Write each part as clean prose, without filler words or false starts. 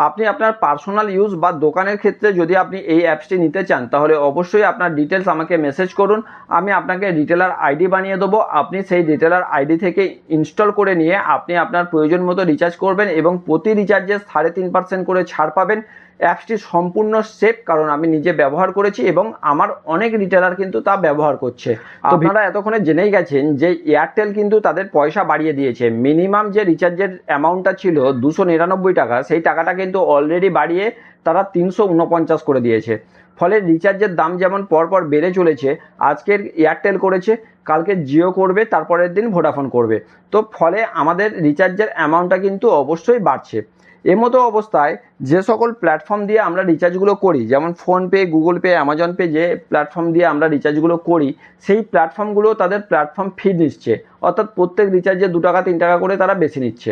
আপনি আপনার personal use বা দোকানের ক্ষেত্রে যদি আপনি এই অ্যাপসটি নিতে চান তাহলে অবশ্যই আপনার ডিটেলস আমাকে মেসেজ করুন। আমি আপনাকে রিটেলার আইডি বানিয়ে দেবো। আপনি সেই রিটেলার আইডি থেকে ইনস্টল করে নিয়ে আপনি আপনার প্রয়োজন মতো রিচার্জ করবেন এবং প্রতি রিচার্জে 3.5% করে ছাড় পাবেন। অ্যাপসটি সম্পূর্ণ সেফ, কারণ আমি নিজে ব্যবহার করেছি এবং আমার অনেক রিটেলার কিন্তু তা ব্যবহার করছে। আপনারা এতক্ষণে জেনেই গেছেন যে এয়ারটেল কিন্তু তাদের পয়সা বাড়িয়ে দিয়েছে। মিনিমাম যে রিচার্জের অ্যামাউন্টটা ছিল 299 টাকা, সেই টাকাটা কিন্তু অলরেডি বাড়িয়ে তারা 349 করে দিয়েছে। ফলে রিচার্জের দাম যেমন পরপর বেড়ে চলেছে, আজকের এয়ারটেল করেছে, কালকে জিও করবে, তারপরের দিন ভোডাফোন করবে। তো ফলে আমাদের রিচার্জের অ্যামাউন্টটা কিন্তু অবশ্যই বাড়ছে। এমতো অবস্থায় যে সকল প্ল্যাটফর্ম দিয়ে আমরা রিচার্জগুলো করি, যেমন PhonePe, Google pay, Amazon pay, যে প্ল্যাটফর্ম দিয়ে আমরা রিচার্জগুলো করি, সেই প্ল্যাটফর্মগুলো তাদের প্ল্যাটফর্ম ফি নিচ্ছে, অর্থাৎ প্রত্যেক রিচার্জে 2 টাকা 3 টাকা করে তারা বেশি নিচ্ছে।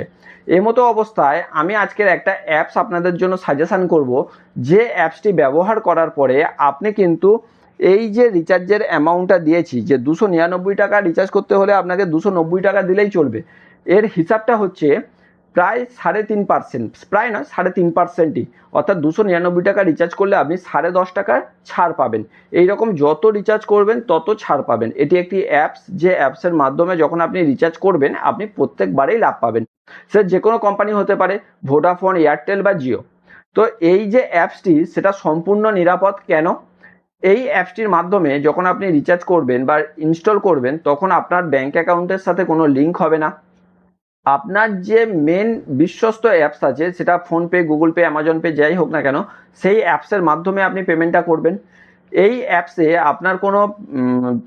এমতো অবস্থায় আমি আজকের একটা অ্যাপস আপনাদের জন্য সাজেশান করব, যে অ্যাপসটি ব্যবহার করার পরে আপনি কিন্তু এই যে রিচার্জের অ্যামাউন্টটা দিয়েছি, যে 299 টাকা রিচার্জ করতে হলে আপনাকে 290 টাকা দিলেই চলবে, এর হিসাবটা হচ্ছে প্রায় 3.5%, প্রায় নয় 3.5%ই, অর্থাৎ 299 টাকা রিচার্জ করলে আপনি 10.5 টাকার ছাড় পাবেন। এইরকম যত রিচার্জ করবেন তত ছাড় পাবেন। এটি একটি অ্যাপস, যে অ্যাপসের মাধ্যমে যখন আপনি রিচার্জ করবেন আপনি প্রত্যেকবারেই লাভ পাবেন। সে যে কোনো কোম্পানি হতে পারে, ভোডাফোন, এয়ারটেল বা জিও। তো এই যে অ্যাপসটি, সেটা সম্পূর্ণ নিরাপদ। কেন? এই অ্যাপসটির মাধ্যমে যখন আপনি রিচার্জ করবেন বা ইনস্টল করবেন, তখন আপনার ব্যাঙ্ক অ্যাকাউন্টের সাথে কোনো লিঙ্ক হবে না। আপনার যে মেন বিশ্বস্ত অ্যাপস আছে, সেটা PhonePe, Google pay, Amazon pay, যাই হোক না কেন, সেই অ্যাপসের মাধ্যমে আপনি পেমেন্টটা করবেন। এই অ্যাপসে আপনার কোনো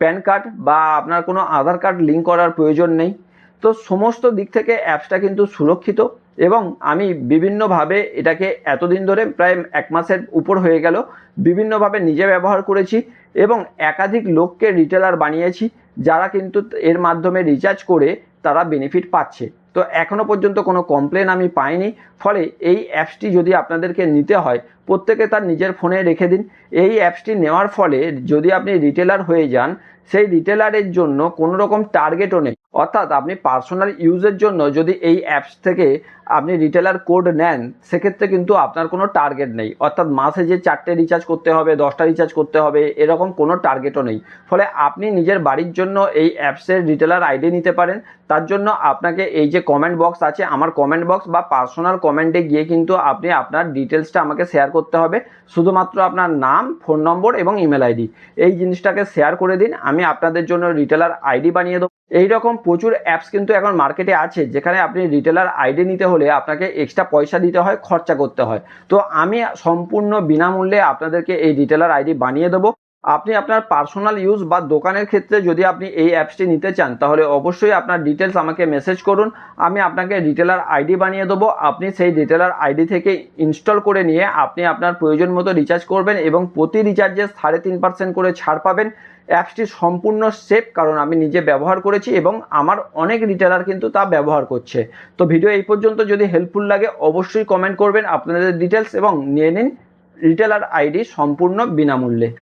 প্যান কার্ড বা আপনার কোনো আধার কার্ড লিঙ্ক করার প্রয়োজন নেই। তো সমস্ত দিক থেকে অ্যাপসটা কিন্তু সুরক্ষিত, এবং আমি বিভিন্নভাবে এটাকে এতদিন ধরে, প্রায় 1 মাসের উপর হয়ে গেল, বিভিন্নভাবে নিজে ব্যবহার করেছি এবং একাধিক লোককে রিটেলার বানিয়েছি, যারা কিন্তু এর মাধ্যমে রিচার্জ করে তারা বেনিফিট পাচ্ছে। তো এখনও পর্যন্ত কোনো কমপ্লেন আমি পাইনি। ফলে এই অ্যাপসটি যদি আপনাদেরকে নিতে হয়, প্রত্যেকে তার নিজের ফোনে রেখে দিন। এই অ্যাপসটি নেওয়ার ফলে যদি আপনি রিটেলার হয়ে যান, সেই রিটেলারের জন্য কোনো রকম টার্গেটও নেই। অর্থাৎ আপনি পার্সোনাল ইউজের জন্য যদি এই অ্যাপস থেকে আপনি রিটেলার কোড নেন, সেক্ষেত্রে কিন্তু আপনার কোনো টার্গেট নেই। অর্থাৎ মাসে যে 4টে রিচার্জ করতে হবে, 10টা রিচার্জ করতে হবে, এরকম কোনো টার্গেটও নেই। ফলে আপনি নিজের বাড়ির জন্য এই অ্যাপসের রিটেলার আইডি নিতে পারেন। তার জন্য আপনাকে এই যে কমেন্ট বক্স আছে, আমার কমেন্ট বক্স বা পার্সোনাল কমেন্টে গিয়ে কিন্তু আপনি আপনার ডিটেলসটা আমাকে শেয়ার করতে হবে। শুধুমাত্র আপনার নাম, ফোন নম্বর এবং ইমেল আইডি, এই জিনিসটাকে শেয়ার করে দিন। আমি আপনাদের জন্য রিটেলার আইডি বানিয়ে দেবো। এইরকম প্রচুর অ্যাপস কিন্তু এখন মার্কেটে আছে, যেখানে আপনি রিটেলার আইডি নিতে হলে আপনাকে এক্সট্রা পয়সা দিতে হয়, খরচা করতে হয়। তো আমি সম্পূর্ণ বিনামূল্যে আপনাদেরকে এই রিটেলার আইডি বানিয়ে দেবো। আপনি আপনার পার্সোনাল ইউজ বা দোকানের ক্ষেত্রে যদি আপনি এই অ্যাপসটি নিতে চান তাহলে অবশ্যই আপনার ডিটেলস আমাকে মেসেজ করুন। আমি আপনাকে রিটেলার আইডি বানিয়ে দেবো। আপনি সেই রিটেলার আইডি থেকে ইনস্টল করে নিয়ে আপনি আপনার প্রয়োজন মতো রিচার্জ করবেন এবং প্রতি রিচার্জে 3.5% করে ছাড় পাবেন। অ্যাপসটি সম্পূর্ণ সেফ, কারণ আমি নিজে ব্যবহার করেছি এবং আমার অনেক রিটেলার কিন্তু তা ব্যবহার করছে। তো ভিডিও এই পর্যন্ত যদি হেল্পফুল লাগে অবশ্যই কমেন্ট করবেন আপনাদের ডিটেলস এবং নিয়ে নিন রিটেলার আইডি সম্পূর্ণ বিনামূল্যে।